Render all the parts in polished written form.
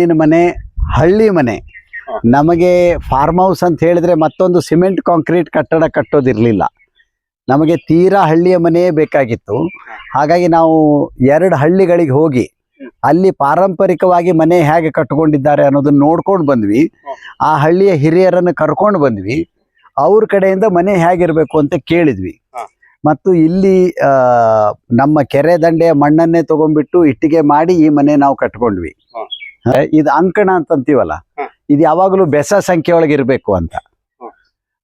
ಮಣ್ಣಿನ ಮನೆ, ಹಳ್ಳಿ ಮನೆ. ನಮಗೆ ಫಾರ್ಮ್ ಹೌಸ್ ಅಂತ ಹೇಳಿದ್ರೆ ಮತ್ತೊಂದು ಸಿಮೆಂಟ್ ಕಾಂಕ್ರೀಟ್ ಕಟ್ಟಡ ಕಟ್ಟೋದಿರಲಿಲ್ಲ. ನಮಗೆ ತೀರಾ ಹಳ್ಳಿಯ ಮನೆಯೇ ಬೇಕಾಗಿತ್ತು. ಹಾಗಾಗಿ ನಾವು 2 ಹಳ್ಳಿಗಳಿಗೆ ಹೋಗಿ ಅಲ್ಲಿ ಪಾರಂಪರಿಕವಾಗಿ ಮನೆ ಹೇಗೆ ಕಟ್ಕೊಂಡಿದ್ದಾರೆ ಅನ್ನೋದನ್ನ ನೋಡ್ಕೊಂಡು ಬಂದ್ವಿ. ಆ ಹಳ್ಳಿಯ ಹಿರಿಯರನ್ನು ಕರ್ಕೊಂಡು ಬಂದ್ವಿ. ಅವ್ರ ಕಡೆಯಿಂದ ಮನೆ ಹೇಗಿರ್ಬೇಕು ಅಂತ ಕೇಳಿದ್ವಿ. ಮತ್ತು ಇಲ್ಲಿ ನಮ್ಮ ಕೆರೆ ದಂಡೆಯ ಮಣ್ಣನ್ನೇ ತಗೊಂಡ್ಬಿಟ್ಟು ಇಟ್ಟಿಗೆ ಮಾಡಿ ಈ ಮನೆ ನಾವು ಕಟ್ಕೊಂಡ್ವಿ. ಇದು ಅಂಕಣ ಅಂತಂತೀವಲ್ಲ, ಇದು ಯಾವಾಗಲೂ ಬೆಸ ಸಂಖ್ಯೆ ಒಳಗೆ ಇರಬೇಕು ಅಂತ.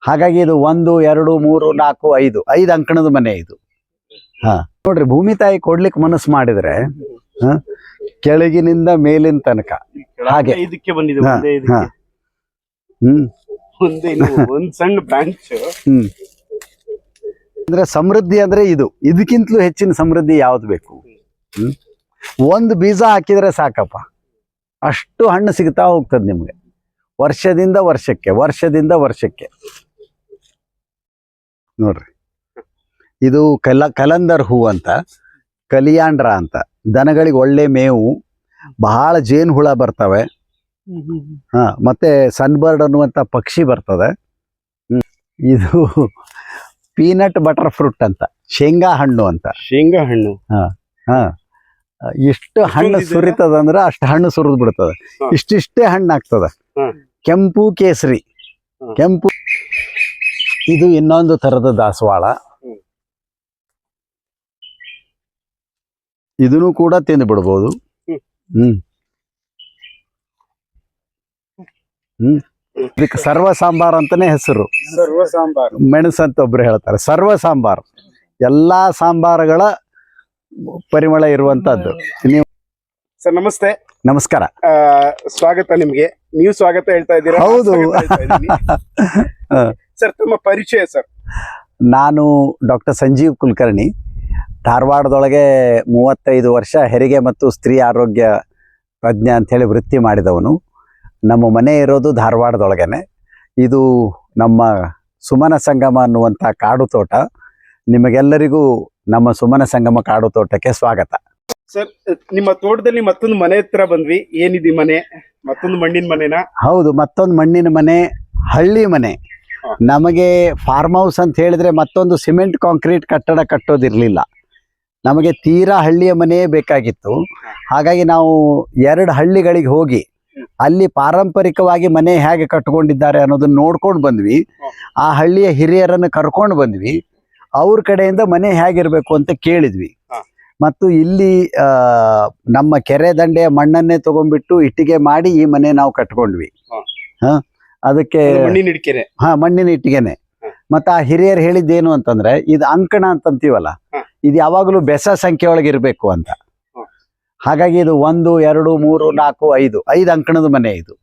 ಹಾಗಾಗಿ ಇದು 1 2 3 4 5 ಅಂಕಣದ ಮನೆ ಇದು. ನೋಡ್ರಿ, ಭೂಮಿ ತಾಯಿ ಕೊಡ್ಲಿಕ್ಕೆ ಮನಸ್ಸು ಮಾಡಿದ್ರೆ ಕೆಳಗಿನಿಂದ ಮೇಲಿನ ತನಕ ಹಾಗೆ ಒಂದ್ ಸಣ್ಣ ಬ್ರಾಂಚ್. ಅಂದ್ರೆ ಸಮೃದ್ಧಿ ಅಂದ್ರೆ ಇದಕ್ಕಿಂತಲೂ ಹೆಚ್ಚಿನ ಸಮೃದ್ಧಿ ಯಾವ್ದು ಬೇಕು? ಒಂದು ಬೀಜ ಹಾಕಿದ್ರೆ ಸಾಕಪ್ಪ, ಅಷ್ಟು ಹಣ್ಣು ಸಿಗ್ತಾ ಹೋಗ್ತದೆ ನಿಮ್ಗೆ, ವರ್ಷದಿಂದ ವರ್ಷಕ್ಕೆ. ನೋಡ್ರಿ, ಇದು ಕಲಂದರ್ ಹೂ ಅಂತ, ಕಲಿಯಾಂಡ್ರ ಅಂತ. ದನಗಳಿಗೆ ಒಳ್ಳೆ ಮೇವು, ಬಹಳ ಜೇನು ಹುಳ ಬರ್ತವೆ. ಮತ್ತೆ ಸನ್ಬರ್ಡ್ ಅನ್ನುವಂಥ ಪಕ್ಷಿ ಬರ್ತದೆ. ಇದು ಪೀನಟ್ ಬಟರ್ ಫ್ರೂಟ್ ಅಂತ, ಶೇಂಗಾ ಹಣ್ಣು ಅಂತ. ಎಷ್ಟು ಹಣ್ಣು ಸುರಿತದಂದ್ರೆ ಅಷ್ಟು ಹಣ್ಣು ಸುರಿದ್ ಬಿಡ್ತದೆ. ಇಷ್ಟಿಷ್ಟೇ ಹಣ್ಣು ಆಗ್ತದೆ. ಕೆಂಪು ಕೇಸರಿ, ಕೆಂಪು. ಇದು ಇನ್ನೊಂದು ತರದ ದಾಸವಾಳ. ಇದನ್ನು ಕೂಡ ತಿಂದು ಬಿಡ್ಬೋದು. ಇದಕ್ಕೆ ಸರ್ವ ಸಾಂಬಾರ್ ಅಂತಾನೆ ಹೆಸರು. ಮೆಣಸು ಅಂತ ಒಬ್ರು ಹೇಳ್ತಾರೆ. ಸರ್ವ ಸಾಂಬಾರ್, ಎಲ್ಲಾ ಸಾಂಬಾರುಗಳ ಪರಿಮಳ ಇರುವಂತದ್ದು. ನೀವು ಸರ್ ನಮಸ್ತೆ. ನಮಸ್ಕಾರ. ಸ್ವಾಗತ ನಿಮ್ಗೆ. ನೀವು ಸ್ವಾಗತ ಹೇಳ್ತಾ ಇದ್ದೀರಾ? ಹೌದು ಸರ್, ತಮ್ಮ ಪರಿಚಯ ಸರ್? ನಾನು ಡಾಕ್ಟರ್ ಸಂಜೀವ್ ಕುಲಕರ್ಣಿ, ಧಾರವಾಡದೊಳಗೆ 35 ವರ್ಷ ಹೆರಿಗೆ ಮತ್ತು ಸ್ತ್ರೀ ಆರೋಗ್ಯ ತಜ್ಞ ಅಂಥೇಳಿ ವೃತ್ತಿ ಮಾಡಿದವನು. ನಮ್ಮ ಮನೆ ಇರೋದು ಧಾರವಾಡದೊಳಗೇನೆ. ಇದು ನಮ್ಮ ಸುಮನ ಸಂಗಮ ಅನ್ನುವಂಥ ಕಾಡು ತೋಟ. ನಿಮಗೆಲ್ಲರಿಗೂ ನಮ್ಮ ಸುಮನ ಸಂಗಮ ಕಾಡು ತೋಟಕ್ಕೆ ಸ್ವಾಗತ. ಸರ್, ನಿಮ್ಮ ತೋಟದಲ್ಲಿ ಮತ್ತೊಂದು ಮನೆ ಹತ್ರ ಬಂದ್ವಿ. ಏನಿದೆ ಮನೆ? ಮತ್ತೊಂದು ಮಣ್ಣಿನ ಮನೆನಾ? ಹೌದು, ಮತ್ತೊಂದು ಮಣ್ಣಿನ ಮನೆ, ಹಳ್ಳಿ ಮನೆ. ನಮಗೆ ಫಾರ್ಮ್ ಹೌಸ್ ಅಂತ ಹೇಳಿದ್ರೆ ಮತ್ತೊಂದು ಸಿಮೆಂಟ್ ಕಾಂಕ್ರೀಟ್ ಕಟ್ಟಡ ಕಟ್ಟೋದಿರಲಿಲ್ಲ. ನಮಗೆ ತೀರಾ ಹಳ್ಳಿಯ ಮನೆಯೇ ಬೇಕಾಗಿತ್ತು. ಹಾಗಾಗಿ ನಾವು 2 ಹಳ್ಳಿಗಳಿಗೆ ಹೋಗಿ ಅಲ್ಲಿ ಪಾರಂಪರಿಕವಾಗಿ ಮನೆ ಹೇಗೆ ಕಟ್ಕೊಂಡಿದ್ದಾರೆ ಅನ್ನೋದನ್ನ ನೋಡ್ಕೊಂಡು ಬಂದ್ವಿ. ಆ ಹಳ್ಳಿಯ ಹಿರಿಯರನ್ನು ಕರ್ಕೊಂಡು ಬಂದ್ವಿ. ಅವ್ರ ಕಡೆಯಿಂದ ಮನೆ ಹೇಗಿರ್ಬೇಕು ಅಂತ ಕೇಳಿದ್ವಿ. ಮತ್ತು ಇಲ್ಲಿ ನಮ್ಮ ಕೆರೆ ದಂಡೆಯ ಮಣ್ಣನ್ನೇ ತಗೊಂಡ್ಬಿಟ್ಟು ಇಟ್ಟಿಗೆ ಮಾಡಿ ಈ ಮನೆ ನಾವು ಕಟ್ಕೊಂಡ್ವಿ. ಅದಕ್ಕೆ ಮಣ್ಣಿನ ಇಟ್ಟಿಗೆನೆ. ಮತ್ತು ಆ ಹಿರಿಯರು ಹೇಳಿದ್ದೇನು ಅಂತಂದ್ರೆ, ಇದು ಅಂಕಣ ಅಂತಂತೀವಲ್ಲ, ಇದು ಯಾವಾಗಲೂ ಬೆಸ ಸಂಖ್ಯೆ ಒಳಗೆ ಇರಬೇಕು ಅಂತ. ಹಾಗಾಗಿ ಇದು 1 2 3 4 5 ಅಂಕಣದ ಮನೆ ಇದು.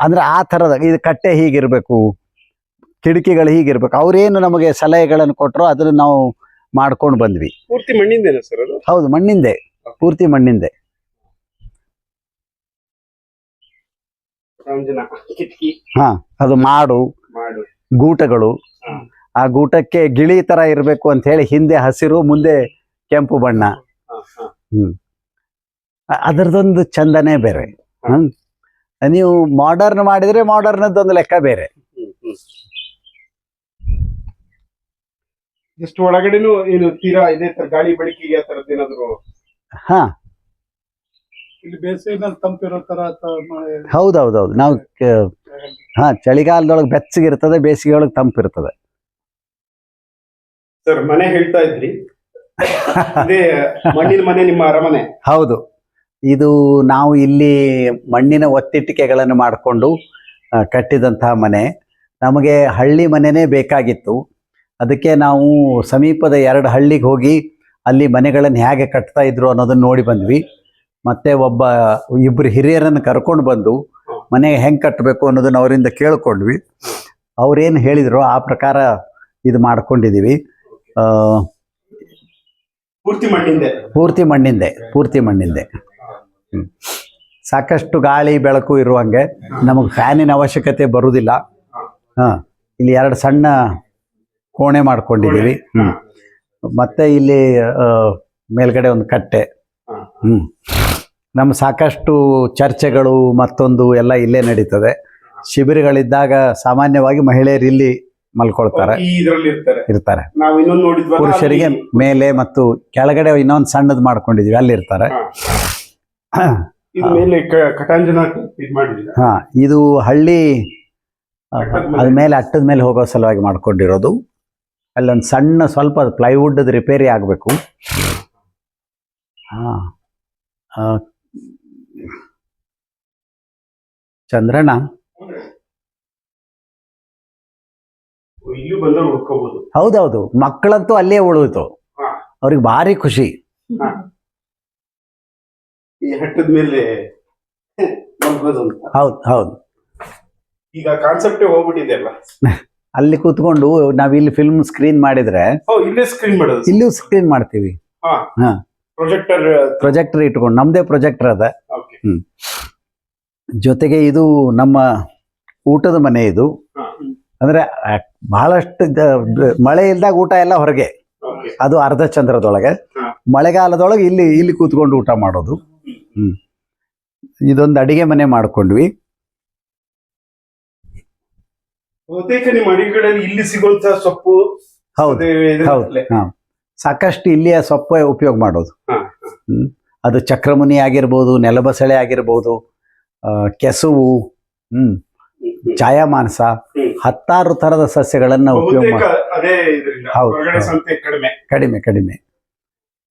ಅಂದ್ರೆ ಆ ಥರದ ಇದು ಕಟ್ಟೆ ಹೀಗಿರ್ಬೇಕು, ಕಿಟಕಿಗಳು ಹೀಗಿರ್ಬೇಕು. ಅವ್ರೇನು ನಮಗೆ ಸಲಹೆಗಳನ್ನು ಕೊಟ್ಟರು ಅದನ್ನು ನಾವು ಮಾಡ್ಕೊಂಡು ಬಂದ್ವಿ. ಪೂರ್ತಿ ಮಣ್ಣಿಂದೇನಾ ಸರ್ ಅದು? ಹೌದು, ಮಣ್ಣಿಂದೆ, ಪೂರ್ತಿ ಮಣ್ಣಿಂದೆ. ಅದು ಮಾಡು ಗೂಟಗಳು. ಆ ಗೂಟಕ್ಕೆ ಗಿಳಿ ತರ ಇರಬೇಕು ಅಂತ ಹೇಳಿ ಹಿಂದೆ ಹಸಿರು, ಮುಂದೆ ಕೆಂಪು ಬಣ್ಣ. ಅದರದೊಂದು ಚಂದನೆ ಬೇರೆ. ನೀವು ಮಾಡರ್ನ್ ಮಾಡಿದ್ರೆ ಮಾಡರ್ನದೊಂದು ಲೆಕ್ಕ ಬೇರೆ. ಜಸ್ಟ್ ಒಳಗಡೆನು ಏನು ತೀರಾ ಇದೇ ತರ ಗಾಳಿ ಬೆಳಕಿಗೆ ಆ ತರದ್ದು ಏನಾದ್ರು? ಇಲ್ಲಿ ಬೇಸಿಗೆನಲ್ಲಿ ತಂಪಿರೋ ತರ. ಹೌದೌದೌದು. ನಾವು ಚಳಿಗಾಲದೊಳಗೆ ಬೆಚ್ಚಗಿರ್ತದೆ, ಬೇಸಿಗೆ ಒಳಗೆ ತಂಪಿರ್ತದೆ. ಸರ್, ಮನೆ ಹೇಳ್ತಾ ಇದ್ರಿ, ಮಣ್ಣಿನ ಮನೆ, ನಿಮ್ಮ ಅರಮನೆ? ಹೌದು, ಇದು ನಾವು ಇಲ್ಲಿ ಮಣ್ಣಿನ ಒತ್ತಿಟ್ಟಿಗೆಗಳನ್ನು ಮಾಡಿಕೊಂಡು ಕಟ್ಟಿದಂತಹ ಮನೆ. ನಮಗೆ ಹಳ್ಳಿ ಮನೆನೇ ಬೇಕಾಗಿತ್ತು. ಅದಕ್ಕೆ ನಾವು ಸಮೀಪದ 2 ಹಳ್ಳಿಗೆ ಹೋಗಿ ಅಲ್ಲಿ ಮನೆಗಳನ್ನು ಹೇಗೆ ಕಟ್ತಾ ಇದ್ರು ಅನ್ನೋದನ್ನ ನೋಡಿ ಬಂದ್ವಿ. ಮತ್ತೆ 2 ಹಿರಿಯರನ್ನು ಕರ್ಕೊಂಡು ಬಂದು ಮನೆ ಹೆಂಗೆ ಕಟ್ಟಬೇಕು ಅನ್ನೋದನ್ನ ಅವರಿಂದ ಕೇಳ್ಕೊಂಡ್ವಿ. ಅವ್ರೇನು ಹೇಳಿದ್ರು ಆ ಪ್ರಕಾರ ಇದು ಮಾಡ್ಕೊಂಡಿದ್ದೀವಿ. ಪೂರ್ತಿ ಮಣ್ಣಿಂದೆ. ಸಾಕಷ್ಟು ಗಾಳಿ ಬೆಳಕು ಇರುವಂಗೆ, ನಮಗೆ ಫ್ಯಾನಿನ ಅವಶ್ಯಕತೆ ಬರುವುದಿಲ್ಲ. ಇಲ್ಲಿ 2 ಸಣ್ಣ ಕೋಣೆ ಮಾಡ್ಕೊಂಡಿದ್ದೀವಿ. ಮತ್ತೆ ಇಲ್ಲಿ ಮೇಲ್ಗಡೆ ಒಂದು ಕಟ್ಟೆ. ನಮ್ಮ ಸಾಕಷ್ಟು ಚರ್ಚೆಗಳು ಮತ್ತೊಂದು ಎಲ್ಲ ಇಲ್ಲೇ ನಡೀತದೆ. ಶಿಬಿರಗಳಿದ್ದಾಗ ಸಾಮಾನ್ಯವಾಗಿ ಮಹಿಳೆಯರು ಇಲ್ಲಿ ಮಲ್ಕೊಳ್ತಾರೆ, ಇದರಲ್ಲಿ ಇರ್ತಾರೆ. ನಾವು ಇನ್ನೊಂದು ನೋಡಿದ್ವಲ್ಲ, ಪುರುಷರಿಗೆ ಮೇಲೆ ಮತ್ತು ಕೆಳಗಡೆ ಇನ್ನೊಂದು ಸಣ್ಣದು ಮಾಡ್ಕೊಂಡಿದೀವಿ, ಅಲ್ಲಿ ಇರ್ತಾರೆ. ಇದು ಮೇಲೆ ಕಟಾಂಜನ ಇದು ಮಾಡಿದ್ದೀರಾ? ಹಾ, ಇದು ಹಳ್ಳಿ ಅದ್ಮೇಲೆ ಅಟ್ಟದ ಮೇಲೆ ಹೋಗೋ ಸಲುವಾಗಿ ಮಾಡ್ಕೊಂಡಿರೋದು. ಅಲ್ಲೊಂದು ಸಣ್ಣ ಸ್ವಲ್ಪ ಪ್ಲೈವುಡ್ ರಿಪೇರಿ ಆಗಬೇಕು. ಚಂದ್ರಣ್ಣ, ಇಲ್ಲಿ ಬಂದ್ರೆ ಉಳ್ಕೋಬಹುದು. ಹೌದೌದು, ಮಕ್ಕಳಂತೂ ಅಲ್ಲೇ ಉಳಿತು, ಅವ್ರಿಗೆ ಭಾರಿ ಖುಷಿ. ಈ ಹಟ್ಟದ ಮೇಲೆ ಮಲ್ಕೋದು ಅಂತ. ಹೌದು ಹೌದು, ಈಗ ಕಾನ್ಸೆಪ್ಟ್ ಹೋಗ್ಬಿಟ್ಟಿದೆ ಅಲ್ಲ. ಅಲ್ಲಿ ಕೂತ್ಕೊಂಡು ನಾವ್ ಇಲ್ಲಿ ಫಿಲ್ಮ್ ಸ್ಕ್ರೀನ್ ಮಾಡಿದ್ರೆ ಇಲ್ಲೇ ಸ್ಕ್ರೀನ್ ಮಾಡೋದು, ಇಲ್ಲೂ ಸ್ಕ್ರೀನ್ ಮಾಡ್ತೀವಿ. ಹಾ, ಪ್ರೊಜೆಕ್ಟರ್ ಇಟ್ಕೊಂಡು, ನಮ್ದೇ ಪ್ರೊಜೆಕ್ಟರ್ ಅದ. ಜೊತೆಗೆ ಇದು ನಮ್ಮ ಊಟದ ಮನೆ. ಇದು ಅಂದ್ರೆ ಬಹಳಷ್ಟು ಮಳೆ ಇಲ್ದಾಗ ಊಟ ಎಲ್ಲ ಹೊರಗೆ, ಅದು ಅರ್ಧ ಚಂದ್ರದೊಳಗೆ. ಮಳೆಗಾಲದೊಳಗೆ ಇಲ್ಲಿ ಕೂತ್ಕೊಂಡು ಊಟ ಮಾಡೋದು. ಇದೊಂದು ಅಡಿಗೆ ಮನೆ ಮಾಡ್ಕೊಂಡ್ವಿ. ಬಹುತೇಕ ನಿಮ್ಮ ಅಡಿಗೆಗಳಲ್ಲಿ ಇಲ್ಲಿ ಸಿಗುವಂತ ಸೊಪ್ಪು. ಹೌದು ಹೌದು, ಸಾಕಷ್ಟು ಇಲ್ಲಿಯ ಸೊಪ್ಪು ಉಪಯೋಗ ಮಾಡೋದು. ಅದು ಚಕ್ರಮುನಿ ಆಗಿರ್ಬೋದು, ನೆಲಬಸಳೆ ಆಗಿರ್ಬೋದು, ಕೆಸುವು, ಛಾಯಾಮಾನಸ, ಹತ್ತಾರು ತರದ ಸಸ್ಯಗಳನ್ನ ಉಪಯೋಗ ಕಡಿಮೆ ಕಡಿಮೆ.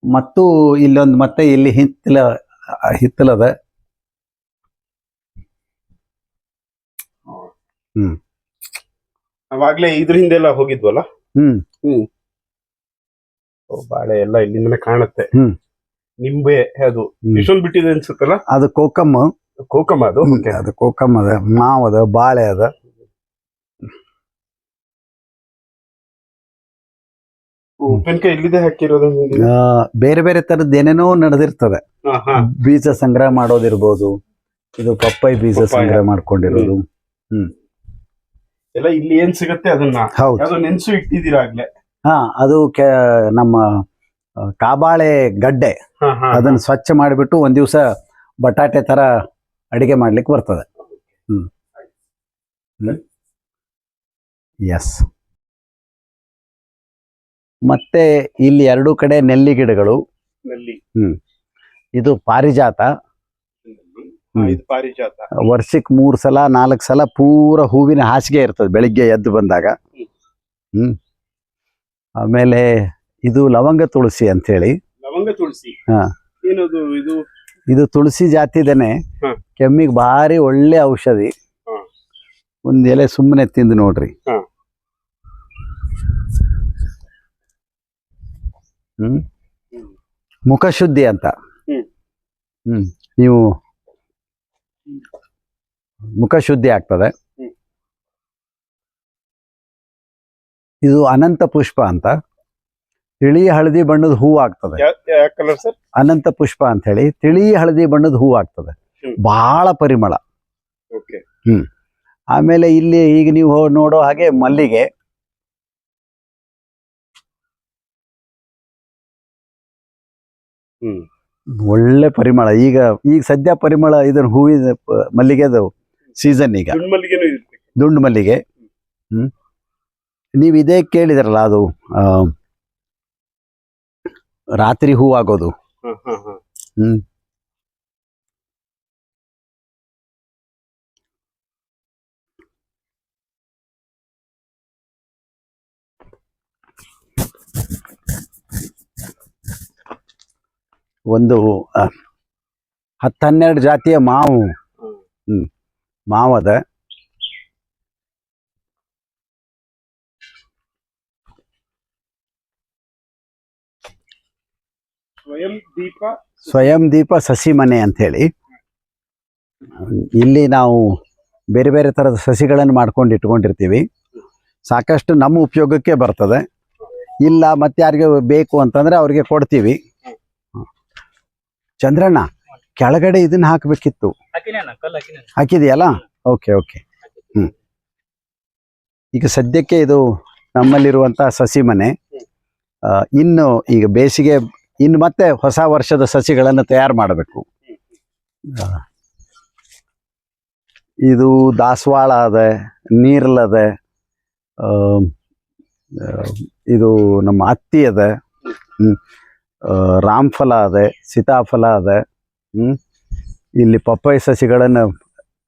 ಮತ್ತು ಇಲ್ಲೊಂದು ಮತ್ತೆ ಇಲ್ಲಿ ಹಿತ್ತಲದ. ಅವಾಗ್ಲೇ ಇದ್ರ ಹಿಂದೆಲ್ಲ ಹೋಗಿದ್ವಲ್ಲ. ಬಾಳೆ ಎಲ್ಲ ಇಲ್ಲಿಂದನೇ ಕಾಣುತ್ತೆ. ನಿಂಬೆ ಅದು ಇಷ್ಟೊಂದು ಬಿಟ್ಟಿದೆ ಅನ್ಸುತ್ತಲ್ಲ. ಅದು ಕೋಕಮ್ ಅದು. ಅದು ಕೋಕಮ್ ಅದ, ಮಾವದ, ಬಾಳೆ ಅದ. ಉಪ್ಪಿನಕಾಯಿ ಇಲ್ಲಿದೆ ಹಾಕಿರೋದು. ಬೇರೆ ಬೇರೆ ತರದ್ ಏನೇನೋ ನಡೆದಿರ್ತದೆ. ಬೀಜ ಸಂಗ್ರಹ ಮಾಡೋದಿರ್ಬೋದು, ಇದು ಪಪ್ಪಾಯಿ ಬೀಜ ಸಂಗ್ರಹ ಮಾಡ್ಕೊಂಡಿರೋದು. ಎಲ್ಲ ಇಲ್ಲಿ ಏನ್ ಸಿಗತ್ತೆ ಅದನ್ನ ನೆನ್ಸು ಇಟ್ಟಿದ್ದೀರಾ ಆಗ್ಲೇ. ಅದು ನಮ್ಮ ಕಾಬಾಳೆ ಗಡ್ಡೆ, ಅದನ್ನ ಸ್ವಚ್ಛ ಮಾಡಿಬಿಟ್ಟು ಒಂದ್ ದಿವಸ ಬಟಾಟೆ ತರ ಅಡಿಗೆ ಮಾಡ್ಲಿಕ್ಕೆ ಬರ್ತದೆ. ಎಸ್. ಮತ್ತೆ ಇಲ್ಲಿ ಎರಡೂ ಕಡೆ ನೆಲ್ಲಿ ಗಿಡಗಳು. ಇದು ಪಾರಿಜಾತ. ವರ್ಷಕ್ಕೆ 3 ಸಲ 4 ಸಲ ಪೂರ ಹೂವಿನ ಹಾಸಿಗೆ ಇರ್ತದೆ ಬೆಳಿಗ್ಗೆ ಎದ್ದು ಬಂದಾಗ. ಆಮೇಲೆ ಇದು ಲವಂಗ ತುಳಸಿ ಅಂತ ಹೇಳಿ. ಲವಂಗ ತುಳಸಿ, ಇದು ತುಳಸಿ ಜಾತಿದೇನೆ. ಕೆಮ್ಮಿಗೆ ಭಾರಿ ಒಳ್ಳೆ ಔಷಧಿ. ಒಂದ್ ಎಲೆ ಸುಮ್ಮನೆ ತಿಂದು ನೋಡ್ರಿ. ಮುಖಶುದ್ಧಿ ಅಂತ. ನೀವು ಮುಖಶುದ್ಧಿ ಆಗ್ತದೆ. ಇದು ಅನಂತ ಪುಷ್ಪ ಅಂತ, ತಿಳಿ ಹಳದಿ ಬಣ್ಣದ ಹೂವು ಆಗ್ತದೆ. ಅನಂತ ಪುಷ್ಪ ಅಂತ ಹೇಳಿ ತಿಳಿ ಹಳದಿ ಬಣ್ಣದ ಹೂವು ಆಗ್ತದೆ, ಬಹಳ ಪರಿಮಳ. ಆಮೇಲೆ ಇಲ್ಲಿ ಈಗ ನೀವು ನೋಡೋ ಹಾಗೆ ಮಲ್ಲಿಗೆ. ಒಳ್ಳೆ ಪರಿಮಳ. ಈಗ ಸದ್ಯ ಪರಿಮಳ, ಇದನ್ನ ಹೂವಿನ ಮಲ್ಲಿಗೆದು ಸೀಸನ್ ಈಗ. ದುಂಡು ಮಲ್ಲಿಗೆ. ನೀವು ಇದೇ ಕೇಳಿದ್ರಲ್ಲ, ಅದು ರಾತ್ರಿ ಹೂ ಆಗೋದು. ಒಂದು 10-12 ಜಾತಿಯ ಮಾವು. ಮಾವದ. ಸ್ವಯಂ ದೀಪ ಸಸಿ ಮನೆ ಅಂತ ಹೇಳಿ. ಇಲ್ಲಿ ನಾವು ಬೇರೆ ಬೇರೆ ತರದ ಸಸಿಗಳನ್ನು ಮಾಡ್ಕೊಂಡು ಇಟ್ಕೊಂಡಿರ್ತೀವಿ. ಸಾಕಷ್ಟು ನಮ್ಮ ಉಪಯೋಗಕ್ಕೆ ಬರ್ತದೆ. ಇಲ್ಲ ಮತ್ತೆ ಯಾರಿಗೆ ಬೇಕು ಅಂತಂದ್ರೆ ಅವ್ರಿಗೆ ಕೊಡ್ತೀವಿ. ಚಂದ್ರಣ್ಣ, ಕೆಳಗಡೆ ಇದನ್ನ ಹಾಕ್ಬೇಕಿತ್ತು, ಹಾಕಿದೆಯಲ್ಲ? Okay okay. ಈಗ ಸದ್ಯಕ್ಕೆ ಇದು ನಮ್ಮಲ್ಲಿರುವಂತಹ ಸಸಿ ಮನೆ. ಇನ್ನು ಈಗ ಬೇಸಿಗೆ, ಇನ್ನು ಮತ್ತೆ ಹೊಸ ವರ್ಷದ ಸಸಿಗಳನ್ನು ತಯಾರು ಮಾಡಬೇಕು. ಇದು ದಾಸವಾಳ ಅದ, ನೀರ್ಲ್ ಅದ, ಆ, ಆ, ಇದು ನಮ್ಮ ಹತ್ತಿ ಅದ, ರಾಮಫಲ ಅದ, ಸೀತಾಫಲ ಅದ. ಇಲ್ಲಿ ಪಪ್ಪಾಯಿ ಸಸಿಗಳನ್ನು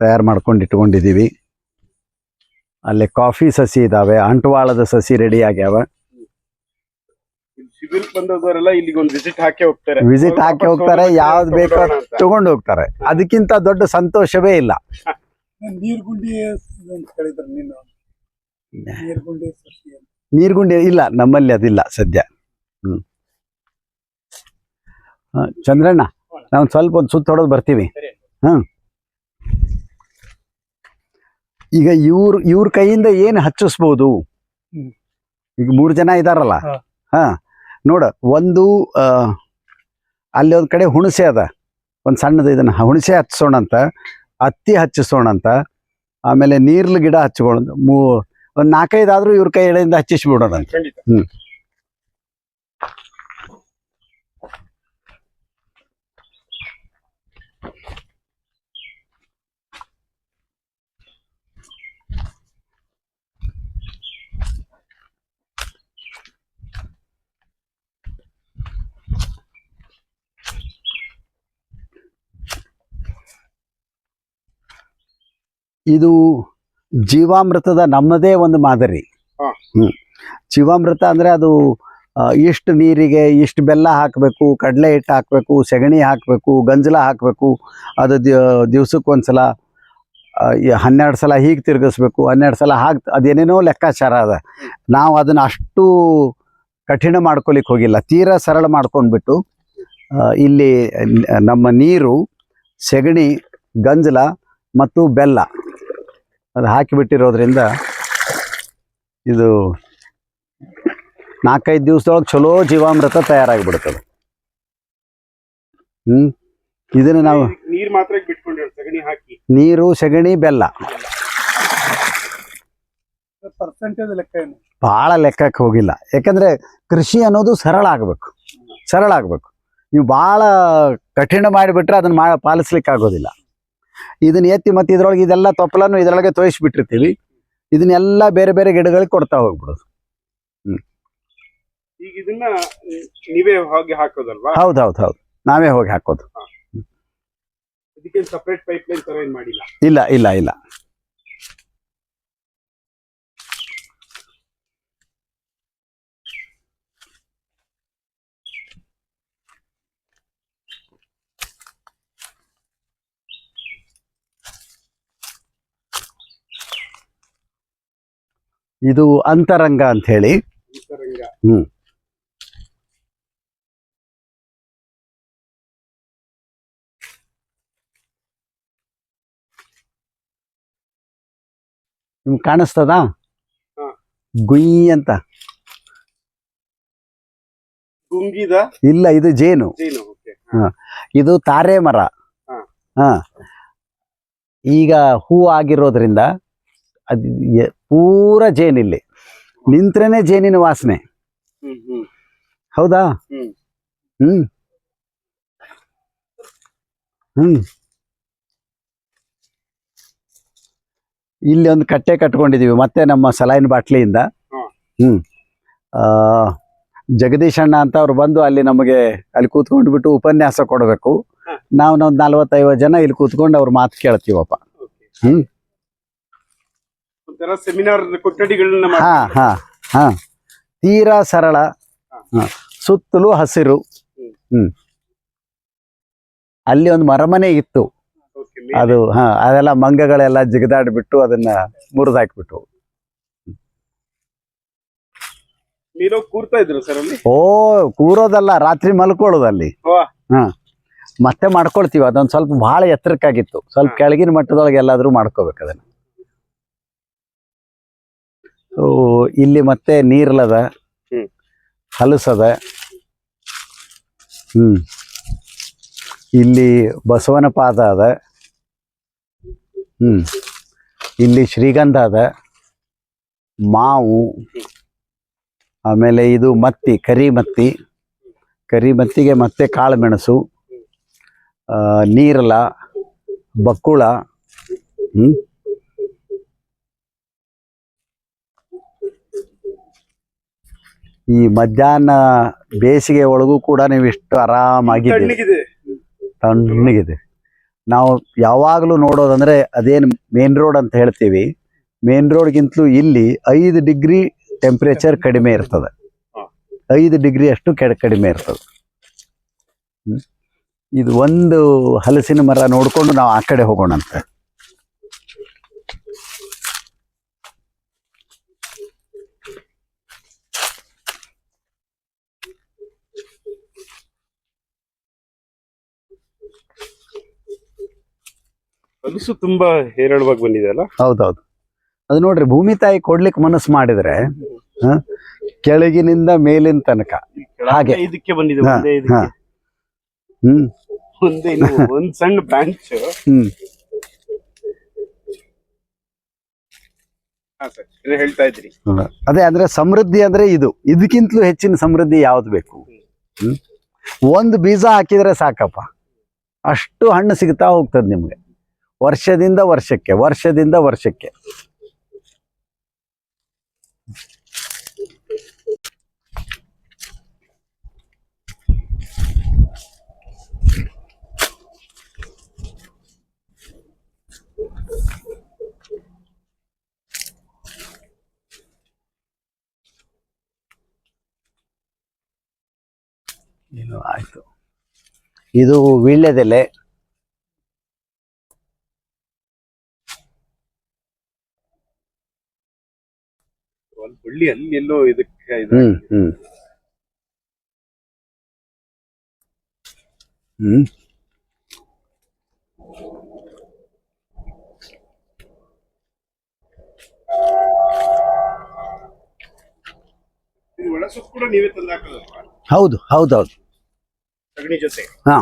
ತಯಾರು ಮಾಡ್ಕೊಂಡು ಇಟ್ಕೊಂಡಿದ್ದೀವಿ. ಅಲ್ಲಿ ಕಾಫಿ ಸಸಿ ಇದಾವೆ, ಅಂಟವಾಳದ ಸಸಿ ರೆಡಿ ಆಗ್ಯಾವ. ಶಿಬಿರಕ್ಕೆ ಬಂದವರೆಲ್ಲ ಇಲ್ಲಿಗೆ ಒಂದು ವಿಸಿಟ್ ಹಾಕಿ ಹೋಗ್ತಾರೆ. ವಿಸಿಟ್ ಹಾಕಿ ಹೋಗ್ತಾರೆ, ಯಾವ್ದು ಬೇಕೋ ತಗೊಂಡು ಹೋಗ್ತಾರೆ. ಅದಕ್ಕಿಂತ ದೊಡ್ಡ ಸಂತೋಷವೇ ಇಲ್ಲ. ನೀರ್ಗುಂಡಿ ಅಂತ ಹೇಳಿದ್ರು ನೀನು. ನೀರ್ಗುಂಡಿ ಇಲ್ಲ, ನಮ್ಮಲ್ಲಿ ಅದಿಲ್ಲ ಸದ್ಯ. ಚಂದ್ರಣ್ಣ, ನಾವು ಸ್ವಲ್ಪ ಒಂದು ಸುತ್ತ ಹೊಡೆದು ಬರ್ತೀವಿ. ಈಗ ಇವ್ರ ಕೈಯಿಂದ ಏನು ಹಚ್ಚಿಸ್ಬೋದು? ಈಗ 3 ಜನ ಇದಾರಲ್ಲ. ನೋಡ, ಒಂದು ಅಲ್ಲಿ ಒಂದ್ ಕಡೆ ಹುಣಸೆ ಅದ, ಒಂದು ಸಣ್ಣದು, ಇದನ್ನ ಹುಣಸೆ ಹಚ್ಸೋಣಂತ, ಹತ್ತಿ ಹಚ್ಚಿಸೋಣಂತ, ಆಮೇಲೆ ನೀರ್ಲು ಗಿಡ ಹಚ್ಕೊಳ್ಳೋದು. ಒಂದು 4-5 ಆದ್ರೂ ಇವ್ರ ಕೈಯಿಂದ ಹಚ್ಚಿಸ್ಬಿಡೋದಂತ. ಇದು ಜೀವಾಮೃತದ ನಮ್ಮದೇ ಒಂದು ಮಾದರಿ. ಜೀವಾಮೃತ ಅಂದ್ರೆ ಅದು ಇಷ್ಟು ನೀರಿಗೆ ಇಷ್ಟು ಬೆಲ್ಲ ಹಾಕಬೇಕು, ಕಡಲೆ ಹಿಟ್ಟು ಹಾಕಬೇಕು, ಸೆಗಣಿ ಹಾಕಬೇಕು, ಗಂಜಲ ಹಾಕಬೇಕು. ಅದು ದಿವ್ಸಕ್ಕೊಂದ್ಸಲ 12 ಸಲ ಹೀಗೆ ತಿರುಗಿಸ್ಬೇಕು, 12 ಸಲ ಅದೇನೇನೋ ಲೆಕ್ಕಾಚಾರ ಅದ. ನಾವು ಅದನ್ನ ಅಷ್ಟು ಕಠಿಣ ಮಾಡ್ಕೊಲಿಕ್ಕೆ ಹೋಗಿಲ್ಲ, ತೀರಾ ಸರಳ ಮಾಡ್ಕೊಂಡ್ಬಿಟ್ಟು ಇಲ್ಲಿ ನಮ್ಮ ನೀರು, ಸೆಗಣಿ, ಗಂಜಲ ಮತ್ತು ಬೆಲ್ಲ ಅದು ಹಾಕಿಬಿಟ್ಟಿರೋದ್ರಿಂದ ಇದು 4-5 ದಿವಸದೊಳಗೆ ಚಲೋ ಜೀವಾಮೃತ ತಯಾರಾಗಿಬಿಡ್ತದೆ. ಇದನ್ನು ನಾವು ನೀರು ಮಾತ್ರ ಬಿಟ್ಕೊಂಡಿರೋ ಸಗಣಿ ಹಾಕಿ, ನೀರು, ಸೆಗಣಿ, ಬೆಲ್ಲ. ಪರ್ಸೆಂಟೇಜ್ ಲೆಕ್ಕ ಏನು ಭಾಳ ಲೆಕ್ಕಕ್ಕೆ ಹೋಗಿಲ್ಲ. ಯಾಕಂದ್ರೆ ಕೃಷಿ ಅನ್ನೋದು ಸರಳ ಆಗಬೇಕು. ನೀವು ಭಾಳ ಕಠಿಣ ಮಾಡಿಬಿಟ್ರೆ ಅದನ್ನ ಪಾಲಿಸ್ಲಿಕ್ಕೆ ಆಗೋದಿಲ್ಲ. ಇದನ್ನ ಎತ್ತಿ ಮತ್ತೆ ಇದ್ರೊಳಗೆ ಇದೆಲ್ಲ ತೊಪ್ಪಲನ್ನು ಇದರೊಳಗೆ ತೋಯಿಸ್ಬಿಟ್ಟಿರ್ತೀವಿ. ಇದನ್ನೆಲ್ಲ ಬೇರೆ ಬೇರೆ ಗಿಡಗಳಿಗೆ ಕೊಡ್ತಾ ಹೋಗ್ಬಿಡೋದು. ಈಗ ಇದನ್ನ ನೀವೇ ಹೋಗಿ ಹಾಕೋದಲ್ವಾ? ಹೌದು, ನಾವೇ ಹೋಗಿ ಹಾಕೋದು. ಇದಕ್ಕೆ ಸಪರೇಟ್ ಪೈಪ್ ಲೈನ್ ತರ ಏನ್ ಮಾಡಿಲ್ಲ? ಇಲ್ಲ. ಇದು ಅಂತರಂಗ ಅಂತ ಹೇಳಿ. ನಿಮ್ಗೆ ಕಾಣಿಸ್ತದ? ಗುಯ್ ಅಂತ. ಇಲ್ಲ, ಇದು ಜೇನು. ಇದು ತಾರೆ ಮರ. ಈಗ ಹೂ ಆಗಿರೋದ್ರಿಂದ ಅದು ಪೂರ ಜೇನಿಲ್ಲಿ ನಿಂತ್ರೇನೆ ಜೇನಿನ ವಾಸನೆ. ಹೌದಾ? ಇಲ್ಲಿ ಒಂದು ಕಟ್ಟೆ ಕಟ್ಕೊಂಡಿದೀವಿ ಮತ್ತೆ ನಮ್ಮ ಸಲಾಯಿನ ಬಾಟ್ಲಿಯಿಂದ. ಜಗದೀಶ್ ಅಣ್ಣ ಅಂತ ಅವ್ರು ಬಂದು ಅಲ್ಲಿ ನಮಗೆ ಅಲ್ಲಿ ಕೂತ್ಕೊಂಡು ಬಿಟ್ಟು ಉಪನ್ಯಾಸ ಕೊಡಬೇಕು. ನಾವು ಒಂದು 40-50 ಜನ ಇಲ್ಲಿ ಕೂತ್ಕೊಂಡು ಅವ್ರ ಮಾತು ಕೇಳ್ತೀವಪ್ಪ. ಸೆಮಿನಾರ್ ಕೊಠಡಿಗಳನ್ನ ತೀರಾ ಸರಳ, ಸುತ್ತಲೂ ಹಸಿರು. ಅಲ್ಲಿ ಒಂದು ಮರಮನೆ ಇತ್ತು, ಅದು ಅದೆಲ್ಲ ಮಂಗಗಳೆಲ್ಲ ಜಿಗದಾಡ್ಬಿಟ್ಟು ಅದನ್ನ ಮುರಿದಾಕ್ಬಿಟ್ಟು. ಕೂರ್ತಾ ಇದ್ರು ಸರ್ ಅಲ್ಲಿ? ಕೂರೋದಲ್ಲ, ರಾತ್ರಿ ಮಲ್ಕೊಳ್ಳೋದಲ್ಲಿ. ಮತ್ತೆ ಮಾಡ್ಕೊಳ್ತೀವಿ. ಅದೊಂದು ಸ್ವಲ್ಪ ಬಹಳ ಎತ್ತರಕ್ಕಾಗಿತ್ತು, ಸ್ವಲ್ಪ ಕೆಳಗಿನ ಮಟ್ಟದೊಳಗೆ ಎಲ್ಲಾದ್ರೂ ಮಾಡ್ಕೋಬೇಕು ಅದನ್ನ. ಇಲ್ಲಿ ಮತ್ತೆ ನೀರ್ಲದ, ಹಲಸದ. ಇಲ್ಲಿ ಬಸವನ ಪಾದ ಅದ. ಇಲ್ಲಿ ಶ್ರೀಗಂಧ ಅದ, ಮಾವು, ಆಮೇಲೆ ಇದು ಮತ್ತಿ, ಕರಿ ಮತ್ತಿಗೆ ಮತ್ತೆ ಕಾಳು ಮೆಣಸು, ನೀರಲ, ಬಕ್ಕುಳ. ಹ್ಮ್ ಈ ಮಧ್ಯಾಹ್ನ ಬೇಸಿಗೆ ಒಳಗೂ ಕೂಡ ನೀವು ಇಷ್ಟು ಆರಾಮಾಗಿದ್ದೀವಿ. ತಣ್ಣಗಿದೆ. ತಣ್ಣಗಿದೆ. ನಾವು ಯಾವಾಗಲೂ ನೋಡೋದಂದ್ರೆ ಅದೇನು ಮೇನ್ ರೋಡ್ ಅಂತ ಹೇಳ್ತೀವಿ, ಮೇನ್ ರೋಡ್ಗಿಂತಲೂ ಇಲ್ಲಿ 5 ಡಿಗ್ರಿ ಟೆಂಪ್ರೇಚರ್ ಕಡಿಮೆ ಇರ್ತದೆ. 5 ಡಿಗ್ರಿ ಅಷ್ಟು ಕಡಿಮೆ ಇರ್ತದೆ. ಇದು ಒಂದು ಹಲಸಿನ ಮರ ನೋಡಿಕೊಂಡು ನಾವು ಆ ಕಡೆ ಹೋಗೋಣಂತೆ. ಹಲಸು ತುಂಬಾ ಹೇರಳವಾಗಿ ಬಂದಿದೆ ಅಲ್ಲ. ಹೌದೌದು. ಅದು ನೋಡ್ರಿ, ಭೂಮಿ ತಾಯಿ ಕೊಡ್ಲಿಕ್ಕೆ ಮನಸ್ಸು ಮಾಡಿದ್ರೆ ಕೆಳಗಿನಿಂದ ಮೇಲಿನ ತನಕ ಹಾಗೆ. ಇದಕ್ಕೆ ಬಂದಿದೆ. ಹಾ, ಒಂದೇ ಹಾ. ಇದಕ್ಕೆ ಹ್ಮ್ ಒಂದೇ ಒಂದ್ ಸಣ್ಣ ಬ್ರಾಂಚ್. ಹ್ಮ್ ಹಾ ಸರ್, ಏನ್ ಹೇಳ್ತಾ ಇದ್ರಿ? ಅದೇ ಅಂದ್ರೆ ಸಮೃದ್ಧಿ ಅಂದ್ರೆ ಇದಕ್ಕಿಂತಲೂ ಹೆಚ್ಚಿನ ಸಮೃದ್ಧಿ ಯಾವ್ದು ಬೇಕು? ಒಂದು ಬೀಜ ಹಾಕಿದ್ರೆ ಸಾಕಪ್ಪ, ಅಷ್ಟು ಹಣ್ಣು ಸಿಗ್ತಾ ಹೋಗ್ತದೆ ನಿಮ್ಗೆ, ವರ್ಷದಿಂದ ವರ್ಷಕ್ಕೆ, ವರ್ಷದಿಂದ ವರ್ಷಕ್ಕೆ. ಏನು ಆಯ್ತು. ಇದು ವೀಳ್ಯದೆಲೆ. ಒಂದ್ ಬಳ್ಳಿ ಅಲ್ಲಿ ಎಲ್ಲೋ ಇದಕ್ಕೆ ಹ್ಮ್ ಹ್ಮ್ ಹ್ಮ್ ಇದು ಒಳ ಸೊಪ್ಪು ಕೂಡ ನೀವೇ ತಂದು ಹಾಕೋದಲ್ವಾ? ಹೌದು ಹೌದೌದು. ಸಗಣಿ ಜೊತೆ. ಹಾ,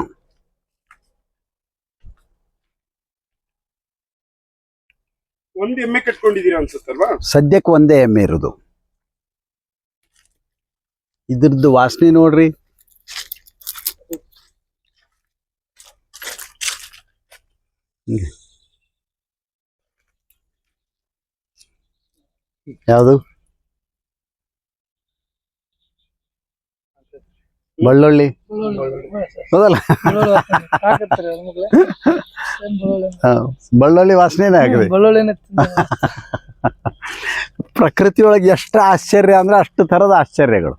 ಒಂದ್ ಎಮ್ಮೆ ಕಟ್ಕೊಂಡಿದೀರಾ ಅನ್ಸುತ್ತಲ್ವಾ? ಸದ್ಯಕ್ಕೆ ಒಂದೇ ಎಮ್ಮೆ ಇರೋದು. ಇದ್ರದ್ದು ವಾಸನೆ ನೋಡ್ರಿ. ಯಾವುದು? ಬೆಳ್ಳುಳ್ಳಿ. ಹೌದಲ್ಲ? ಹಾ, ಬೆಳ್ಳುಳ್ಳಿ ವಾಸನೆನೇ ಆಗಿದೆ. ಪ್ರಕೃತಿಯೊಳಗೆ ಎಷ್ಟು ಆಶ್ಚರ್ಯ ಅಂದ್ರೆ ಅಷ್ಟು ತರದ ಆಶ್ಚರ್ಯಗಳು.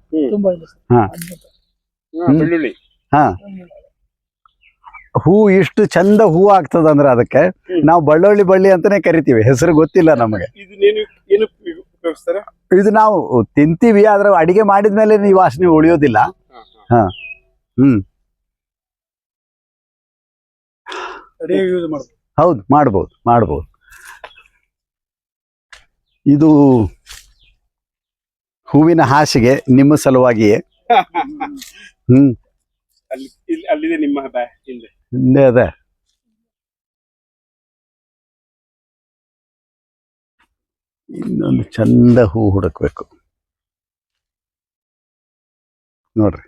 ಹಾ, ಬೆಳ್ಳುಳ್ಳಿ. ಹಾ, ಹೂ ಇಷ್ಟು ಚಂದ ಹೂ ಆಗ್ತದಂದ್ರೆ ಅದಕ್ಕೆ ನಾವು ಬೆಳ್ಳುಳ್ಳಿ ಬಳ್ಳಿ ಅಂತಾನೆ ಕರಿತೀವಿ. ಹೆಸರು ಗೊತ್ತಿಲ್ಲ ನಮಗೆ. ಇದನ್ನೇನು ಏನು ಉಪಯೋಗಿಸ್ತಾರ? ಇದು ನಾವು ತಿಂತೀವಿ, ಆದ್ರೆ ಅಡಿಗೆ ಮಾಡಿದ್ಮೇಲೆ ಈ ವಾಸನೆ ಉಳಿಯೋದಿಲ್ಲ. ಹಾ, ಹ್ಮ್, ಹೌದು, ಮಾಡ್ಬೋದು ಮಾಡ್ಬೋದು. ಇದು ಹೂವಿನ ಹಾಸಿಗೆ ನಿಮ್ಮ ಸಲುವಾಗಿಯೇ. ಹ್ಮ್, ಅಲ್ಲಿದೆ ನಿಮ್ಮ ಹಿಂದೆ. ಹಿಂದೆ ಅದೇ. ಇನ್ನೊಂದು ಚಂದ ಹೂ ಹುಡುಕ್ಬೇಕು ನೋಡ್ರಿ.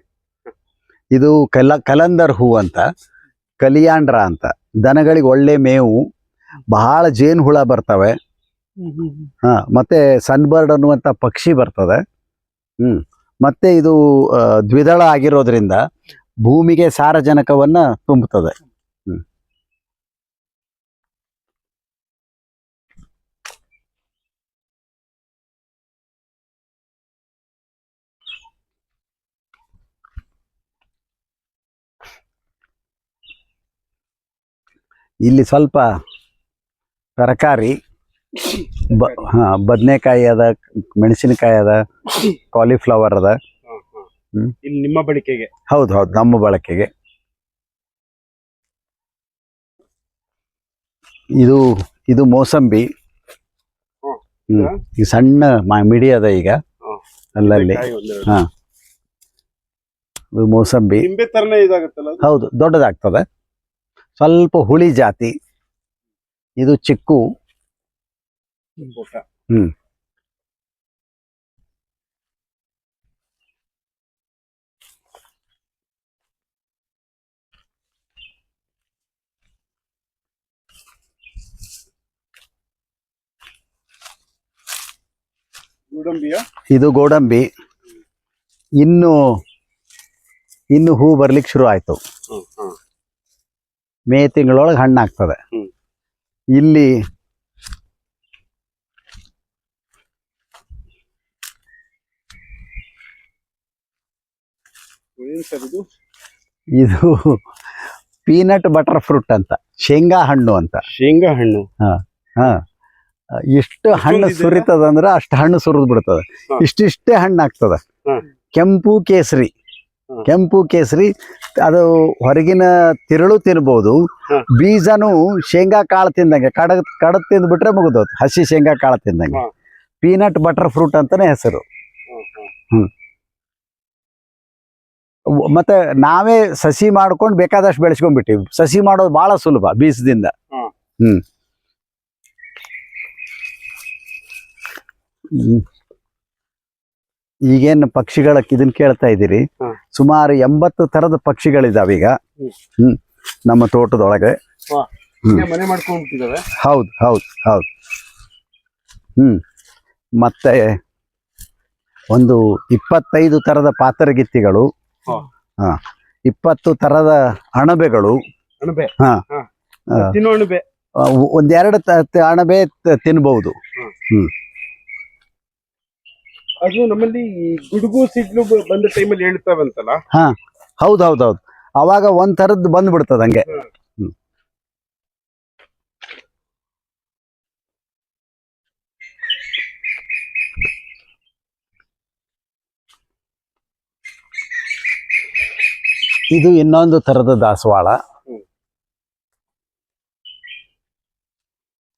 ಇದು ಕಲಂದರ್ ಹೂ ಅಂತ, ಕಲಿಯಾಂಡ್ರ ಅಂತ. ದನಗಳಿಗೆ ಒಳ್ಳೆ ಮೇವು, ಬಹಳ ಜೇನು ಹುಳ ಬರ್ತವೆ. ಹಾ, ಮತ್ತೆ ಸನ್ಬರ್ಡ್ ಅನ್ನುವಂಥ ಪಕ್ಷಿ ಬರ್ತದೆ. ಮತ್ತೆ ಇದು ದ್ವಿದಳ ಆಗಿರೋದ್ರಿಂದ ಭೂಮಿಗೆ ಸಾರಜನಕವನ್ನ ತುಂಬುತ್ತದೆ. ಇಲ್ಲಿ ಸ್ವಲ್ಪ ತರಕಾರಿ, ಬದನೆಕಾಯಿ ಅದ, ಮೆಣಸಿನಕಾಯಿ ಅದ, ಕಾಲಿಫ್ಲವರ್ ಅದ. ಇಲ್ಲಿ ನಿಮ್ಮ ಬಳಕೆಗೆ? ಹೌದು ಹೌದು, ನಮ್ಮ ಬಳಕೆಗೆ. ಇದು ಮೋಸಂಬಿ. ಈ ಸಣ್ಣ ಮಿಡಿ ಅದ ಈಗ ಅಲ್ಲಲ್ಲಿ. ಹಾ, ಇದು ಮೋಸಂಬಿ. ನಿಂಬೆ ತರನೇ ಇದಾಗುತ್ತಲ್ಲ? ಹೌದು, ದೊಡ್ಡದಾಗ್ತದೆ, ಸ್ವಲ್ಪ ಹುಳಿ ಜಾತಿ. ಇದು ಚಿಕ್ಕು. ಗೋಡಂಬಿಯ ಇದು ಗೋಡಂಬಿ. ಇನ್ನು ಹೂ ಬರ್ಲಿಕ್ಕೆ ಶುರು ಆಯ್ತು. ಮೇ ತಿಂಗಳೊಳಗೆ ಹಣ್ಣಾಗ್ತದೆ. ಇಲ್ಲಿ ಇದು ಪೀನಟ್ ಬಟರ್ ಫ್ರೂಟ್ ಅಂತ, ಶೇಂಗಾ ಹಣ್ಣು ಅಂತ. ಶೇಂಗಾ ಹಣ್ಣು. ಎಷ್ಟು ಹಣ್ಣು ಸುರಿತದಂದ್ರೆ ಅಷ್ಟು ಹಣ್ಣು ಸುರಿದ್ ಬಿಡ್ತದೆ. ಇಷ್ಟಿಷ್ಟೇ ಹಣ್ಣು ಆಗ್ತದೆ. ಕೆಂಪು ಕೇಸರಿ ಅದು ಹೊರಗಿನ ತಿರುಳು ತಿನ್ಬಹುದು. ಬೀಜನು ಶೇಂಗಾ ಕಾಳು ತಿಂದಂಗೆ ಕಡದ್ ತಿಂದ್ಬಿಟ್ರೆ ಮುಗಿದೋದು. ಹಸಿ ಶೇಂಗಾ ಕಾಳು ತಿಂದಂಗೆ. ಪೀನಟ್ ಬಟರ್ ಫ್ರೂಟ್ ಅಂತಾನೆ ಹೆಸರು. ಮತ್ತೆ ನಾವೇ ಸಸಿ ಮಾಡ್ಕೊಂಡು ಬೇಕಾದಷ್ಟು ಬೆಳೆಸ್ಕೊಂಡ್ಬಿಟ್ಟಿವಿ. ಸಸಿ ಮಾಡೋದು ಬಹಳ ಸುಲಭ ಬೀಜದಿಂದ. ಈಗೇನು ಪಕ್ಷಿಗಳ ಇದನ್ನ ಕೇಳ್ತಾ ಇದ್ದೀರಿ, ಸುಮಾರು 80 ತರದ ಪಕ್ಷಿಗಳಿದಾವೆ ಈಗ ನಮ್ಮ ತೋಟದೊಳಗೆ. ಮನೆ ಮಾಡ್ಕೊಂಡಿದ್ದಾವೆ. ಹೌದು. ಮತ್ತೆ ಒಂದು 25 ತರದ ಪಾತರಗಿತ್ತಿಗಳು, 20 ತರದ ಅಣಬೆಗಳು. ಒಂದೆರಡು ಅಣಬೆ ತಿನ್ಬಹುದು. ಅದು ನಮ್ಮಲ್ಲಿ ಗುಡುಗು ಸಿಡ್ಲು ಬಂದ ಟೈಮಲ್ಲಿ ಹೇಳ್ತಾವಂತಲ್ಲ. ಹೌದು. ಅವಾಗ ಒಂದ್ ತರದ್ದು ಬಂದ್ಬಿಡ್ತದ ಹಂಗೆ. ಇದು ಇನ್ನೊಂದು ತರದ ದಾಸವಾಳ.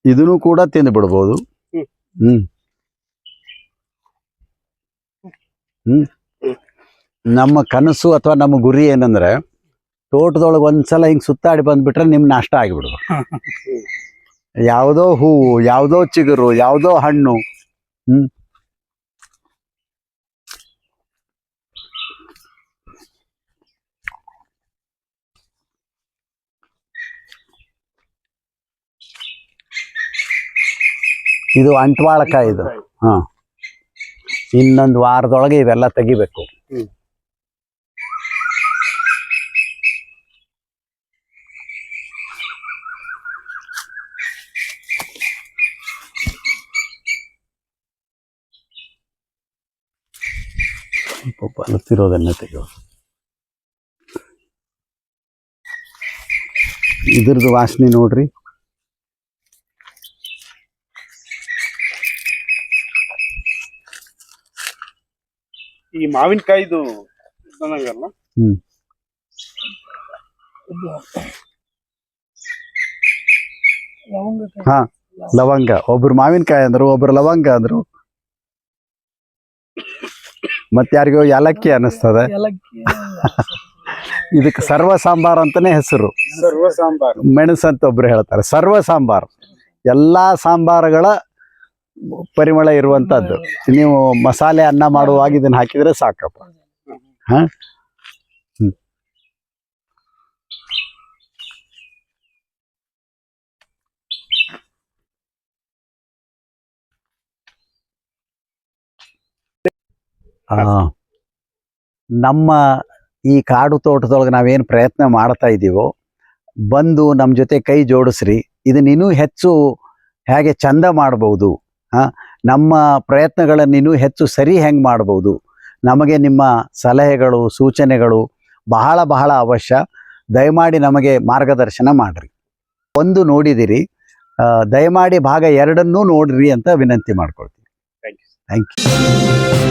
ಇದನ್ನು ಕೂಡ ತಿಂದು ಬಿಡ್ಬೋದು. ನಮ್ಮ ಕನಸು ಅಥವಾ ನಮ್ಮ ಗುರಿ ಏನಂದ್ರೆ, ತೋಟದೊಳಗೆ ಒಂದ್ಸಲ ಹಿಂಗ್ ಸುತ್ತಾಡಿ ಬಂದ್ಬಿಟ್ರೆ ನಿಮ್ ನಾಷ್ಟ ಆಗಿಬಿಡುದು. ಯಾವುದೋ ಹೂವು, ಯಾವುದೋ ಚಿಗುರು, ಯಾವುದೋ ಹಣ್ಣು. ಇದು ಅಂಟ್ವಾಳಕಾಯಿ. ಇದು ಇನ್ನೊಂದು ವಾರದೊಳಗೆ ಇವೆಲ್ಲ ತೆಗಿಬೇಕು. ಬಲುತ್ತಿರೋದನ್ನ ತೆಗೆಯೋದು. ಇದ್ರದ್ದು ವಾಸನೆ ನೋಡ್ರಿ. ಈ ಮಾವಿನಕಾಯಿದು ನನಗಲ್ಲ. ಲವಂಗ. ಒಬ್ರು ಮಾವಿನಕಾಯಿ ಅಂದ್ರು, ಒಬ್ರು ಲವಂಗ ಅಂದ್ರು, ಮತ್ತೆ ಯಾರಿಗೋ ಏಲಕ್ಕಿ ಅನ್ನಿಸ್ತದೆ. ಇದಕ್ಕೆ ಸರ್ವ ಸಾಂಬಾರ್ ಅಂತಾನೆ ಹೆಸರು. ಸರ್ವ ಸಾಂಬಾರ್. ಮೆಣಸು ಅಂತ ಒಬ್ರು ಹೇಳ್ತಾರೆ. ಸರ್ವ ಸಾಂಬಾರ್ ಎಲ್ಲಾ ಸಾಂಬಾರುಗಳ ಪರಿಮಳ ಇರುವಂತದ್ದು. ನೀವು ಮಸಾಲೆ ಅನ್ನ ಮಾಡುವಾಗ ಇದನ್ನ ಹಾಕಿದ್ರೆ ಸಾಕಪ್ಪ. ನಮ್ಮ ಈ ಕಾಡು ತೋಟದೊಳಗೆ ನಾವೇನು ಪ್ರಯತ್ನ ಮಾಡ್ತಾ ಇದ್ದೀವೋ, ಬಂದು ನಮ್ಮ ಜೊತೆ ಕೈ ಜೋಡಿಸ್ರಿ. ಇದನ್ನ ಇನ್ನೂ ಹೆಚ್ಚು ಹೇಗೆ ಚಂದ ಮಾಡ್ಬೋದು, ನಮ್ಮ ಪ್ರಯತ್ನಗಳನ್ನು ಇನ್ನೂ ಹೆಚ್ಚು ಸರಿ ಹೆಂಗೆ ಮಾಡ್ಬೋದು, ನಮಗೆ ನಿಮ್ಮ ಸಲಹೆಗಳು ಸೂಚನೆಗಳು ಬಹಳ ಬಹಳ ಅವಶ್ಯ. ದಯಮಾಡಿ ನಮಗೆ ಮಾರ್ಗದರ್ಶನ ಮಾಡಿರಿ. ಒಂದು ನೋಡಿದಿರಿ, ದಯಮಾಡಿ ಭಾಗ 2 ನೋಡ್ರಿ ಅಂತ ವಿನಂತಿ ಮಾಡ್ಕೊಳ್ತೀವಿ. Thank you.